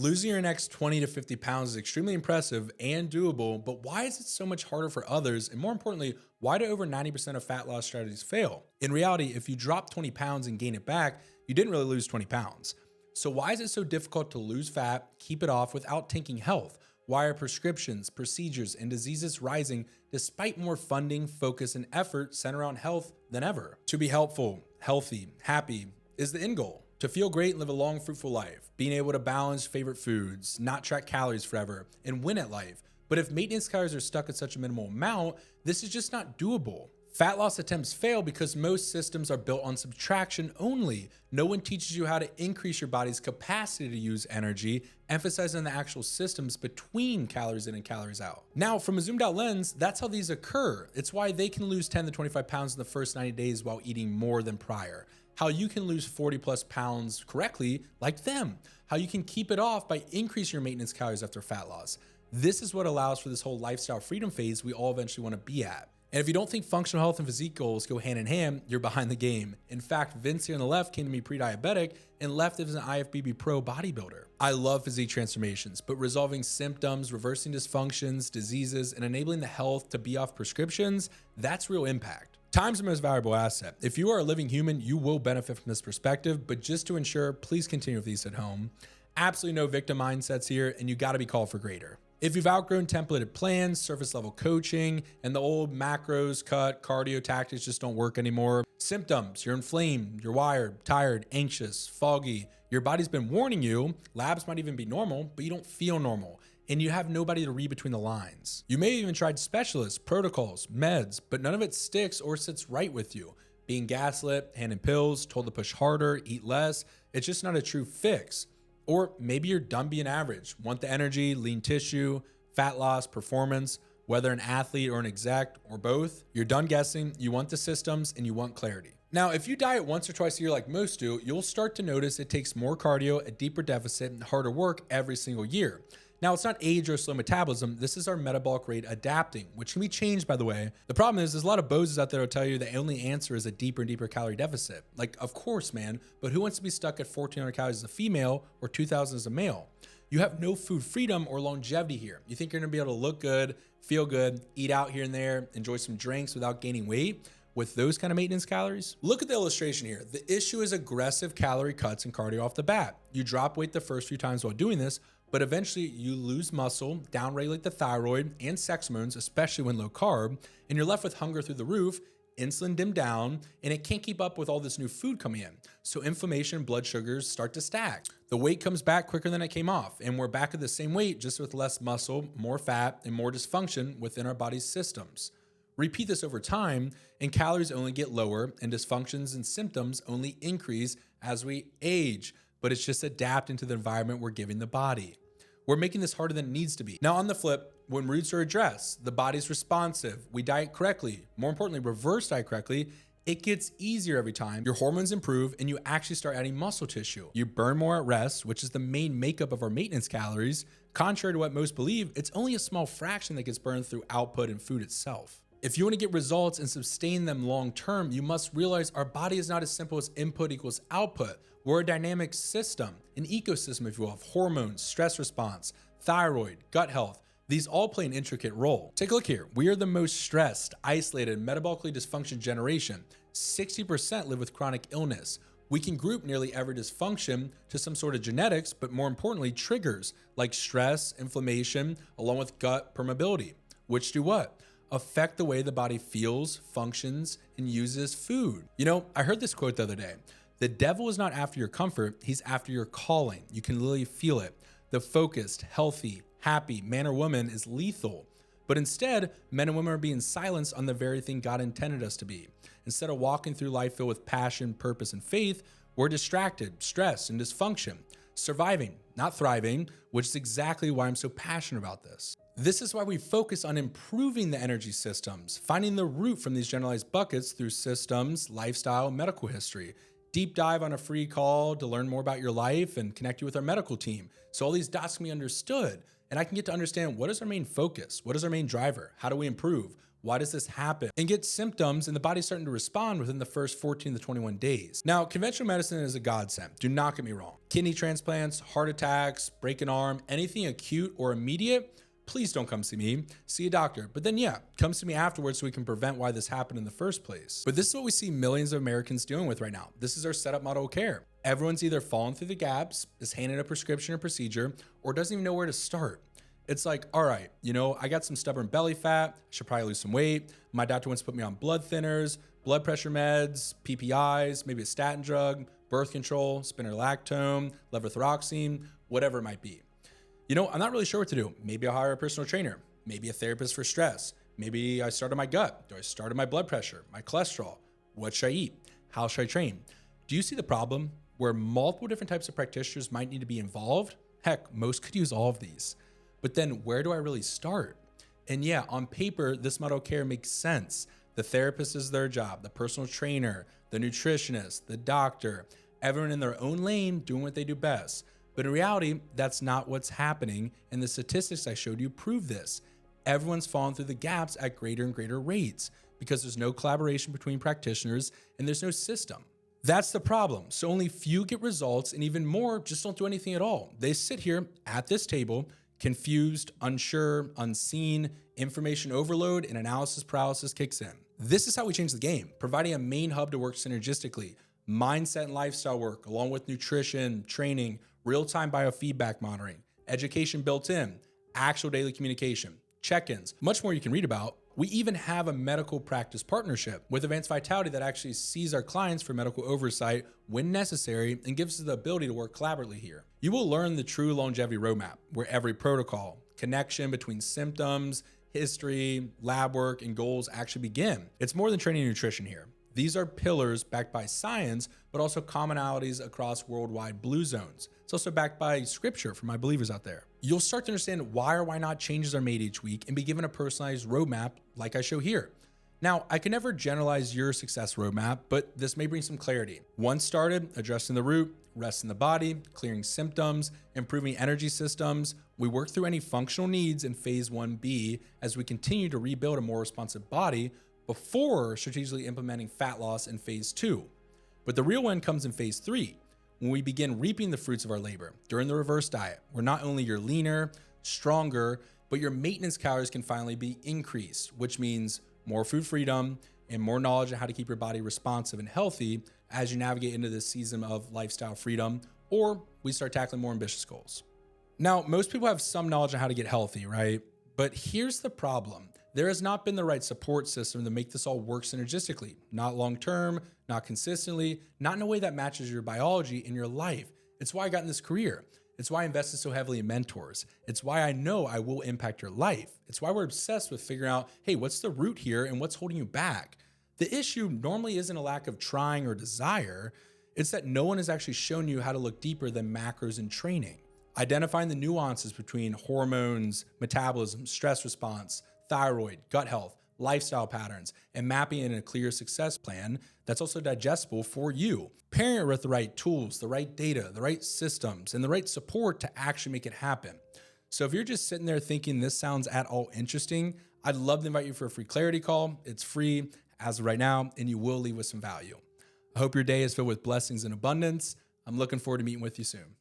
Losing your next 20 to 50 pounds is extremely impressive and doable, but why is it so much harder for others? And more importantly, why do over 90% of fat loss strategies fail? In reality, if you drop 20 pounds and gain it back, you didn't really lose 20 pounds. So why is it so difficult to lose fat, keep it off without tanking health? Why are prescriptions, procedures, and diseases rising despite more funding, focus, and effort centered around health than ever? To be helpful, healthy, happy is the end goal. To feel great and live a long, fruitful life, being able to balance favorite foods, not track calories forever, and win at life. But if maintenance calories are stuck at such a minimal amount, this is just not doable. Fat loss attempts fail because most systems are built on subtraction only. No one teaches you how to increase your body's capacity to use energy, emphasizing the actual systems between calories in and calories out. Now, from a zoomed out lens, that's how these occur. It's why they can lose 10 to 25 pounds in the first 90 days while eating more than prior. How you can lose 40 plus pounds correctly like them. How you can keep it off by increasing your maintenance calories after fat loss. This is what allows for this whole lifestyle freedom phase we all eventually want to be at. And if you don't think functional health and physique goals go hand in hand, you're behind the game. In fact, Vince here on the left came to me pre-diabetic and left as an IFBB pro bodybuilder. I love physique transformations, but resolving symptoms, reversing dysfunctions, diseases, and enabling the health to be off prescriptions, that's real impact. Time's the most valuable asset. If you are a living human, you will benefit from this perspective, but just to ensure, please continue with these at home. Absolutely no victim mindsets here, and you gotta be called for greater. If you've outgrown templated plans, surface level coaching, and the old macros, cut, cardio tactics just don't work anymore, symptoms, you're inflamed, you're wired, tired, anxious, foggy, your body's been warning you, labs might even be normal, but you don't feel normal, and you have nobody to read between the lines. You may have even tried specialists, protocols, meds, but none of it sticks or sits right with you. Being gaslit, handed pills, told to push harder, eat less, it's just not a true fix. Or maybe you're done being average, want the energy, lean tissue, fat loss, performance, whether an athlete or an exec or both. You're done guessing, you want the systems, and you want clarity. Now, if you diet once or twice a year like most do, you'll start to notice it takes more cardio, a deeper deficit, and harder work every single year. Now, it's not age or slow metabolism. This is our metabolic rate adapting, which can be changed, by the way. The problem is there's a lot of bozos out there who tell you the only answer is a deeper and deeper calorie deficit. Like, of course, man, but who wants to be stuck at 1,400 calories as a female or 2,000 as a male? You have no food freedom or longevity here. You think you're gonna be able to look good, feel good, eat out here and there, enjoy some drinks without gaining weight with those kind of maintenance calories? Look at the illustration here. The issue is aggressive calorie cuts and cardio off the bat. You drop weight the first few times while doing this, but eventually you lose muscle, downregulate the thyroid and sex hormones, especially when low carb, and you're left with hunger through the roof, insulin dimmed down, and it can't keep up with all this new food coming in. So inflammation and blood sugars start to stack. The weight comes back quicker than it came off, and we're back at the same weight, just with less muscle, more fat, and more dysfunction within our body's systems. Repeat this over time, and calories only get lower, and dysfunctions and symptoms only increase as we age, but it's just adapting to the environment we're giving the body. We're making this harder than it needs to be. Now, on the flip, when roots are addressed, the body's responsive, we diet correctly, more importantly, reverse diet correctly, it gets easier every time. Your hormones improve and you actually start adding muscle tissue. You burn more at rest, which is the main makeup of our maintenance calories. Contrary to what most believe, it's only a small fraction that gets burned through output and food itself. If you want to get results and sustain them long term, you must realize our body is not as simple as input equals output. We're a dynamic system, an ecosystem, if you will, of hormones, stress response, thyroid, gut health. These all play an intricate role. Take a look here. We are the most stressed, isolated, metabolically dysfunctional generation. 60% live with chronic illness. We can group nearly every dysfunction to some sort of genetics, but more importantly, triggers like stress, inflammation, along with gut permeability, which do what? Affect the way the body feels, functions, and uses food. You know, I heard this quote the other day. The devil is not after your comfort, he's after your calling. You can literally feel it. The focused, healthy, happy man or woman is lethal. But instead, men and women are being silenced on the very thing God intended us to be. Instead of walking through life filled with passion, purpose, and faith, we're distracted, stressed, and dysfunction. Surviving, not thriving, which is exactly why I'm so passionate about this. This is why we focus on improving the energy systems, finding the root from these generalized buckets through systems, lifestyle, medical history. Deep dive on a free call to learn more about your life and connect you with our medical team, so all these dots can be understood. and I can get to understand what is our main focus, what is our main driver, how do we improve, why does this happen, and get symptoms and the body's starting to respond within the first 14 to 21 days. Now, conventional medicine is a godsend. Do not get me wrong. Kidney transplants, heart attacks, break an arm, anything acute or immediate, please don't come see me, see a doctor. But then yeah, come see me afterwards so we can prevent why this happened in the first place. But this is what we see millions of Americans dealing with right now. This is our setup model of care. Everyone's either falling through the gaps, is handed a prescription or procedure, or doesn't even know where to start. It's like, all right, I got some stubborn belly fat, I should probably lose some weight. My doctor wants to put me on blood thinners, blood pressure meds, PPIs, maybe a statin drug, birth control, spironolactone, levothyroxine, whatever it might be. I'm not really sure what to do. Maybe I'll hire a personal trainer, maybe a therapist for stress. Maybe I start on my gut. Do I start on my blood pressure, my cholesterol? What should I eat? How should I train? Do you see the problem where multiple different types of practitioners might need to be involved? Heck, most could use all of these. But then where do I really start? And yeah, on paper, this model of care makes sense. The therapist is their job, the personal trainer, the nutritionist, the doctor, everyone in their own lane doing what they do best. But in reality, that's not what's happening, and the statistics I showed you prove this. Everyone's falling through the gaps at greater and greater rates because there's no collaboration between practitioners and there's no system. That's the problem. So only few get results, and even more just don't do anything at all. They sit here at this table, confused, unsure, unseen, information overload, and analysis paralysis kicks in. This is how we change the game, providing a main hub to work synergistically, mindset and lifestyle work, along with nutrition, training, real-time biofeedback monitoring, education built in, actual daily communication, check-ins, much more you can read about. We even have a medical practice partnership with Advanced Vitality that actually sees our clients for medical oversight when necessary and gives us the ability to work collaboratively here. You will learn the true longevity roadmap, where every protocol, connection between symptoms, history, lab work, and goals actually begin. It's more than training and nutrition here. These are pillars backed by science, but also commonalities across worldwide blue zones. It's also backed by scripture for my believers out there. You'll start to understand why or why not changes are made each week and be given a personalized roadmap like I show here. Now, I can never generalize your success roadmap, but this may bring some clarity. Once started, addressing the root, resting the body, clearing symptoms, improving energy systems, we work through any functional needs in phase 1B as we continue to rebuild a more responsive body before strategically implementing fat loss in phase 2. But the real win comes in phase 3, when we begin reaping the fruits of our labor during the reverse diet, where not only you're leaner, stronger, but your maintenance calories can finally be increased, which means more food freedom and more knowledge on how to keep your body responsive and healthy as you navigate into this season of lifestyle freedom, or we start tackling more ambitious goals. Now, most people have some knowledge on how to get healthy, right? But here's the problem. There has not been the right support system to make this all work synergistically, not long-term, not consistently, not in a way that matches your biology and your life. It's why I got in this career. It's why I invested so heavily in mentors. It's why I know I will impact your life. It's why we're obsessed with figuring out, hey, what's the root here and what's holding you back? The issue normally isn't a lack of trying or desire. It's that no one has actually shown you how to look deeper than macros and training. Identifying the nuances between hormones, metabolism, stress response, thyroid, gut health, lifestyle patterns, and mapping in a clear success plan that's also digestible for you. Pairing it with the right tools, the right data, the right systems, and the right support to actually make it happen. So if you're just sitting there thinking this sounds at all interesting, I'd love to invite you for a free clarity call. It's free as of right now, and you will leave with some value. I hope your day is filled with blessings and abundance. I'm looking forward to meeting with you soon.